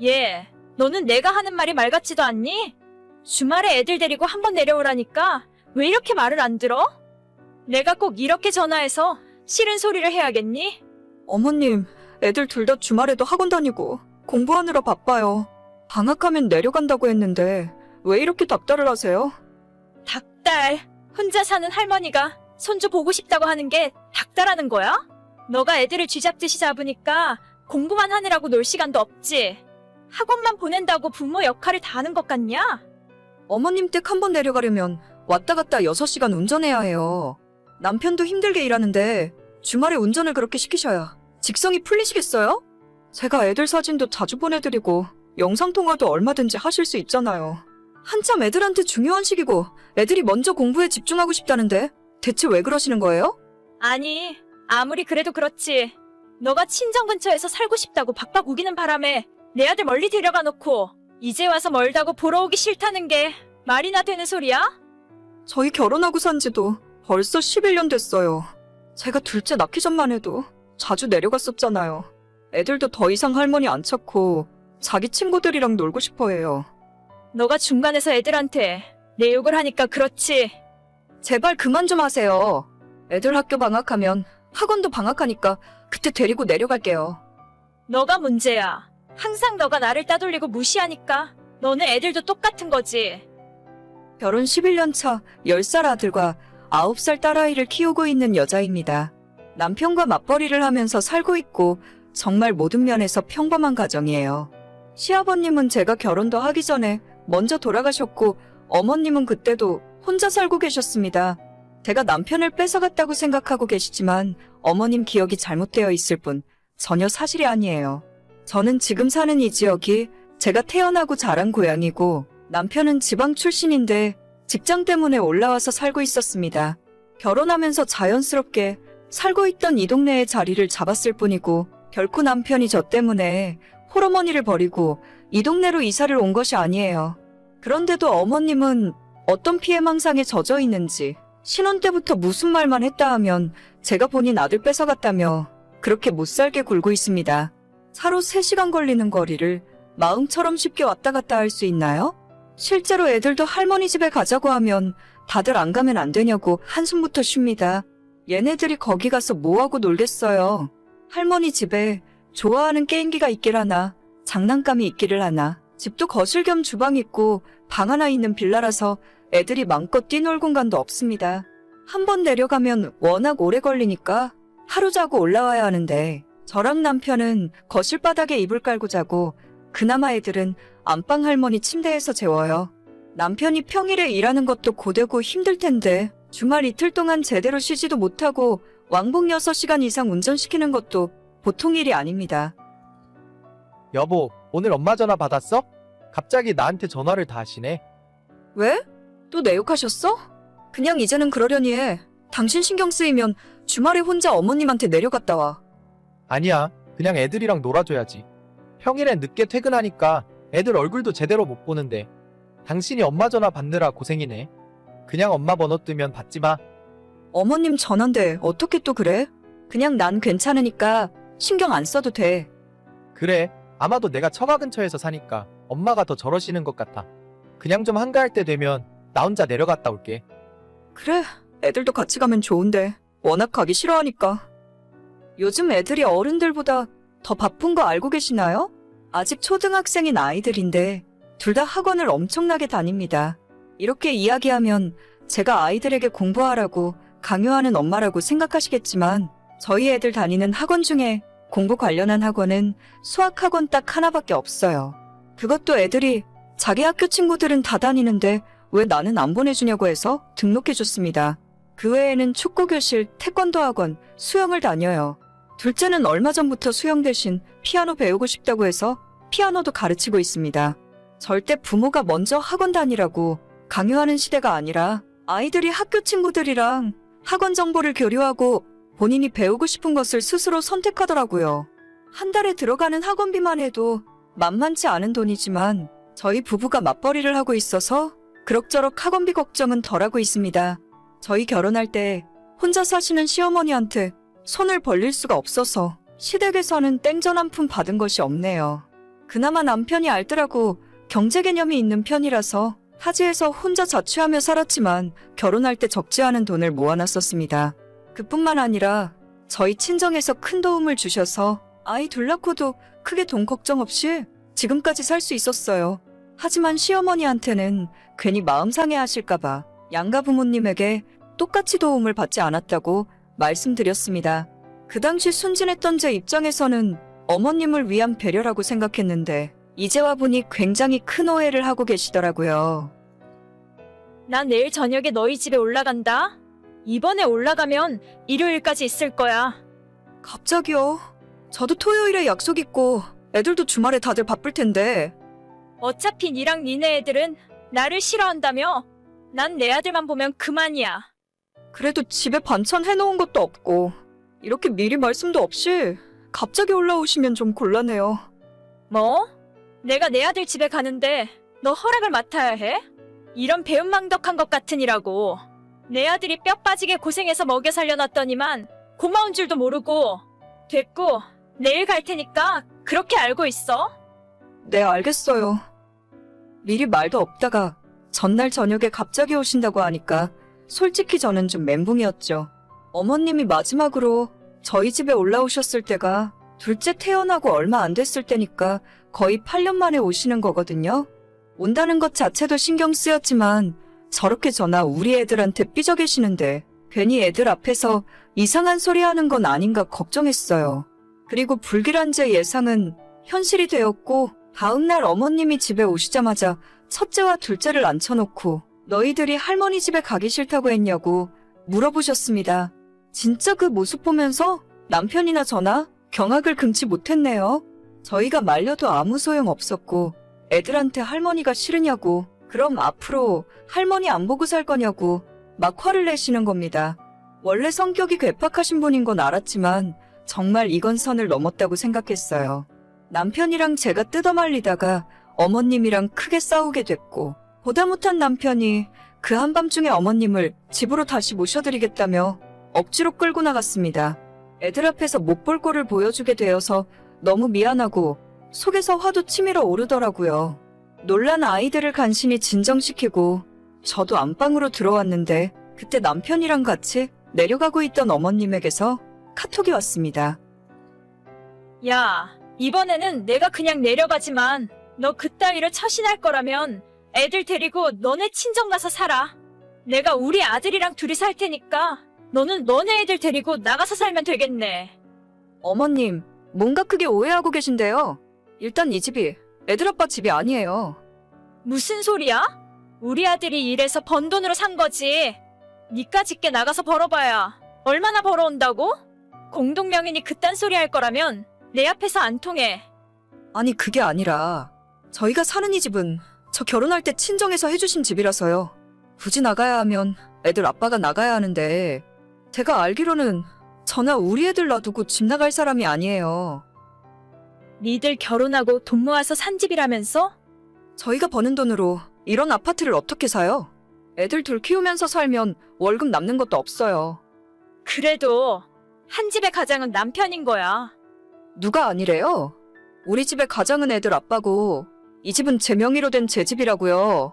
얘, 너는 내가 하는 말이 말 같지도 않니? 주말에 애들 데리고 한번 내려오라니까 왜 이렇게 말을 안 들어? 내가 꼭 이렇게 전화해서 싫은 소리를 해야겠니? 어머님, 애들 둘 다 주말에도 학원 다니고 공부하느라 바빠요. 방학하면 내려간다고 했는데 왜 이렇게 닥달을 하세요? 닭달, 혼자 사는 할머니가 손주 보고 싶다고 하는 게 닭달하는 거야? 너가 애들을 쥐잡듯이 잡으니까 공부만 하느라고 놀 시간도 없지. 학원만 보낸다고 부모 역할을 다 하는 것 같냐? 어머님 댁 한 번 내려가려면 왔다 갔다 6시간 운전해야 해요. 남편도 힘들게 일하는데 주말에 운전을 그렇게 시키셔야 직성이 풀리시겠어요? 제가 애들 사진도 자주 보내드리고 영상통화도 얼마든지 하실 수 있잖아요. 한참 애들한테 중요한 시기고 애들이 먼저 공부에 집중하고 싶다는데 대체 왜 그러시는 거예요? 아니, 아무리 그래도 그렇지. 너가 친정 근처에서 살고 싶다고 박박 우기는 바람에 내 아들 멀리 데려가 놓고 이제 와서 멀다고 보러 오기 싫다는 게 말이나 되는 소리야? 저희 결혼하고 산 지도 벌써 11년 됐어요. 제가 둘째 낳기 전만 해도 자주 내려갔었잖아요. 애들도 더 이상 할머니 안 찾고 자기 친구들이랑 놀고 싶어 해요. 너가 중간에서 애들한테 내 욕을 하니까 그렇지. 제발 그만 좀 하세요. 애들 학교 방학하면 학원도 방학하니까 그때 데리고 내려갈게요. 너가 문제야. 항상 너가 나를 따돌리고 무시하니까 너는 애들도 똑같은 거지. 결혼 11년 차 10살 아들과 9살 딸아이를 키우고 있는 여자입니다. 남편과 맞벌이를 하면서 살고 있고 정말 모든 면에서 평범한 가정이에요. 시아버님은 제가 결혼도 하기 전에 먼저 돌아가셨고 어머님은 그때도 혼자 살고 계셨습니다. 제가 남편을 뺏어갔다고 생각하고 계시지만 어머님 기억이 잘못되어 있을 뿐 전혀 사실이 아니에요. 저는 지금 사는 이 지역이 제가 태어나고 자란 고향이고 남편은 지방 출신인데 직장 때문에 올라와서 살고 있었습니다. 결혼하면서 자연스럽게 살고 있던 이 동네에 자리를 잡았을 뿐이고 결코 남편이 저 때문에 홀어머니를 버리고 이 동네로 이사를 온 것이 아니에요. 그런데도 어머님은 어떤 피해망상에 젖어 있는지 신혼 때부터 무슨 말만 했다 하면 제가 본인 아들 뺏어갔다며 그렇게 못살게 굴고 있습니다. 차로 3시간 걸리는 거리를 마음처럼 쉽게 왔다 갔다 할 수 있나요? 실제로 애들도 할머니 집에 가자고 하면 다들 안 가면 안 되냐고 한숨부터 쉽니다. 얘네들이 거기 가서 뭐하고 놀겠어요. 할머니 집에 좋아하는 게임기가 있길 하나 장난감이 있기를 하나 집도 거실 겸 주방 있고 방 하나 있는 빌라라서 애들이 마음껏 뛰놀 공간도 없습니다. 한 번 내려가면 워낙 오래 걸리니까 하루 자고 올라와야 하는데 저랑 남편은 거실 바닥에 이불 깔고 자고 그나마 애들은 안방 할머니 침대에서 재워요. 남편이 평일에 일하는 것도 고되고 힘들 텐데 주말 이틀 동안 제대로 쉬지도 못하고 왕복 6시간 이상 운전시키는 것도 보통 일이 아닙니다. 여보, 오늘 엄마 전화 받았어? 갑자기 나한테 전화를 다 하시네. 왜? 또 내 욕하셨어? 그냥 이제는 그러려니 해. 당신 신경 쓰이면 주말에 혼자 어머님한테 내려갔다 와. 아니야, 그냥 애들이랑 놀아줘야지. 평일엔 늦게 퇴근하니까 애들 얼굴도 제대로 못 보는데 당신이 엄마 전화 받느라 고생이네. 그냥 엄마 번호 뜨면 받지 마. 어머님 전화인데 어떻게 또 그래? 그냥 난 괜찮으니까 신경 안 써도 돼. 그래, 아마도 내가 처가 근처에서 사니까 엄마가 더 저러시는 것 같아. 그냥 좀 한가할 때 되면 나 혼자 내려갔다 올게. 그래, 애들도 같이 가면 좋은데 워낙 가기 싫어하니까. 요즘 애들이 어른들보다 더 바쁜 거 알고 계시나요? 아직 초등학생인 아이들인데 둘 다 학원을 엄청나게 다닙니다. 이렇게 이야기하면 제가 아이들에게 공부하라고 강요하는 엄마라고 생각하시겠지만 저희 애들 다니는 학원 중에 공부 관련한 학원은 수학학원 딱 하나밖에 없어요. 그것도 애들이 자기 학교 친구들은 다 다니는데 왜 나는 안 보내주냐고 해서 등록해줬습니다. 그 외에는 축구교실, 태권도 학원, 수영을 다녀요. 둘째는 얼마 전부터 수영 대신 피아노 배우고 싶다고 해서 피아노도 가르치고 있습니다. 절대 부모가 먼저 학원 다니라고 강요하는 시대가 아니라 아이들이 학교 친구들이랑 학원 정보를 교류하고 본인이 배우고 싶은 것을 스스로 선택하더라고요. 한 달에 들어가는 학원비만 해도 만만치 않은 돈이지만 저희 부부가 맞벌이를 하고 있어서 그럭저럭 학원비 걱정은 덜하고 있습니다. 저희 결혼할 때 혼자 사시는 시어머니한테 손을 벌릴 수가 없어서 시댁에서는 땡전 한 푼 받은 것이 없네요. 그나마 남편이 알뜰하고 경제 개념이 있는 편이라서 타지에서 혼자 자취하며 살았지만 결혼할 때 적지 않은 돈을 모아놨었습니다. 그뿐만 아니라 저희 친정에서 큰 도움을 주셔서 아이 둘 낳고도 크게 돈 걱정 없이 지금까지 살 수 있었어요. 하지만 시어머니한테는 괜히 마음 상해하실까봐 양가 부모님에게 똑같이 도움을 받지 않았다고 말씀드렸습니다. 그 당시 순진했던 제 입장에서는 어머님을 위한 배려라고 생각했는데 이제 와보니 굉장히 큰 오해를 하고 계시더라고요. 난 내일 저녁에 너희 집에 올라간다. 이번에 올라가면 일요일까지 있을 거야. 갑자기요? 저도 토요일에 약속 있고 애들도 주말에 다들 바쁠 텐데. 어차피 니랑 니네 애들은 나를 싫어한다며? 난 내 아들만 보면 그만이야. 그래도 집에 반찬 해놓은 것도 없고 이렇게 미리 말씀도 없이 갑자기 올라오시면 좀 곤란해요. 뭐? 내가 내 아들 집에 가는데 너 허락을 맡아야 해? 이런 배은망덕한 것 같으니라고. 내 아들이 뼈 빠지게 고생해서 먹여 살려놨더니만 고마운 줄도 모르고. 됐고, 내일 갈 테니까 그렇게 알고 있어. 네, 알겠어요. 미리 말도 없다가 전날 저녁에 갑자기 오신다고 하니까 솔직히 저는 좀 멘붕이었죠. 어머님이 마지막으로 저희 집에 올라오셨을 때가 둘째 태어나고 얼마 안 됐을 때니까 거의 8년 만에 오시는 거거든요. 온다는 것 자체도 신경 쓰였지만 저렇게 전화 우리 애들한테 삐져 계시는데 괜히 애들 앞에서 이상한 소리 하는 건 아닌가 걱정했어요. 그리고 불길한 제 예상은 현실이 되었고 다음날 어머님이 집에 오시자마자 첫째와 둘째를 앉혀놓고 너희들이 할머니 집에 가기 싫다고 했냐고 물어보셨습니다. 진짜 그 모습 보면서 남편이나 저나 경악을 금치 못했네요. 저희가 말려도 아무 소용 없었고 애들한테 할머니가 싫으냐고 그럼 앞으로 할머니 안 보고 살 거냐고 막 화를 내시는 겁니다. 원래 성격이 괴팍하신 분인 건 알았지만 정말 이건 선을 넘었다고 생각했어요. 남편이랑 제가 뜯어말리다가 어머님이랑 크게 싸우게 됐고 보다 못한 남편이 그 한밤중에 어머님을 집으로 다시 모셔드리겠다며 억지로 끌고 나갔습니다. 애들 앞에서 못 볼 꼴을 보여주게 되어서 너무 미안하고 속에서 화도 치밀어 오르더라고요. 놀란 아이들을 간신히 진정시키고 저도 안방으로 들어왔는데 그때 남편이랑 같이 내려가고 있던 어머님에게서 카톡이 왔습니다. 야, 이번에는 내가 그냥 내려가지만 너 그따위를 처신할 거라면 애들 데리고 너네 친정 가서 살아. 내가 우리 아들이랑 둘이 살 테니까 너는 너네 애들 데리고 나가서 살면 되겠네. 어머님, 뭔가 크게 오해하고 계신데요. 일단 이 집이 애들 아빠 집이 아니에요. 무슨 소리야? 우리 아들이 일해서 번 돈으로 산 거지. 니까 짓게 나가서 벌어봐야 얼마나 벌어온다고? 공동명인이 그딴 소리 할 거라면 내 앞에서 안 통해. 아니 그게 아니라 저희가 사는 이 집은 저 결혼할 때 친정에서 해주신 집이라서요. 굳이 나가야 하면 애들 아빠가 나가야 하는데 제가 알기로는 저나 우리 애들 놔두고 집 나갈 사람이 아니에요. 니들 결혼하고 돈 모아서 산 집이라면서? 저희가 버는 돈으로 이런 아파트를 어떻게 사요? 애들 둘 키우면서 살면 월급 남는 것도 없어요. 그래도 한 집의 가장은 남편인 거야. 누가 아니래요? 우리 집의 가장은 애들 아빠고 이 집은 제 명의로 된 제 집이라고요.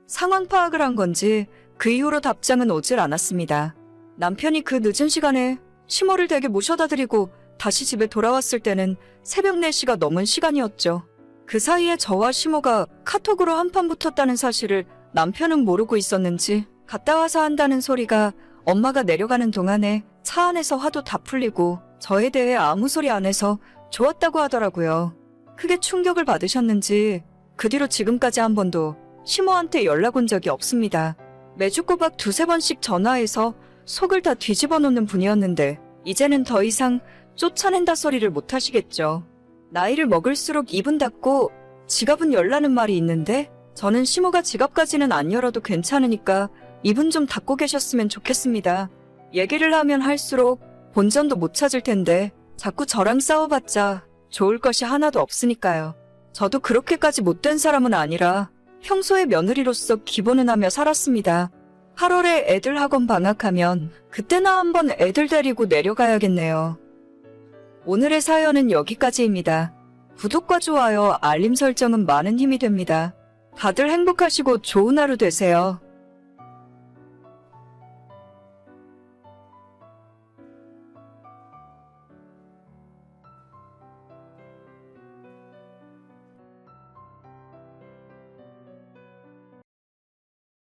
상황 파악을 한 건지 그 이후로 답장은 오질 않았습니다. 남편이 그 늦은 시간에 시모를 댁에 모셔다 드리고 다시 집에 돌아왔을 때는 새벽 4시가 넘은 시간이었죠. 그 사이에 저와 시모가 카톡으로 한판 붙었다는 사실을 남편은 모르고 있었는지 갔다 와서 한다는 소리가 엄마가 내려가는 동안에 차 안에서 화도 다 풀리고 저에 대해 아무 소리 안 해서 좋았다고 하더라고요. 크게 충격을 받으셨는지 그 뒤로 지금까지 한 번도 시모한테 연락 온 적이 없습니다. 매주 꼬박 2-3번씩 전화해서 속을 다 뒤집어 놓는 분이었는데 이제는 더 이상 쫓아낸다 소리를 못 하시겠죠. 나이를 먹을수록 입은 닫고 지갑은 열라는 말이 있는데 저는 시모가 지갑까지는 안 열어도 괜찮으니까 입은 좀 닫고 계셨으면 좋겠습니다. 얘기를 하면 할수록 본전도 못 찾을 텐데 자꾸 저랑 싸워봤자 좋을 것이 하나도 없으니까요. 저도 그렇게까지 못된 사람은 아니라 평소에 며느리로서 기본은 하며 살았습니다. 8월에 애들 학원 방학하면 그때나 한번 애들 데리고 내려가야겠네요. 오늘의 사연은 여기까지입니다. 구독과 좋아요, 알림 설정은 많은 힘이 됩니다. 다들 행복하시고 좋은 하루 되세요.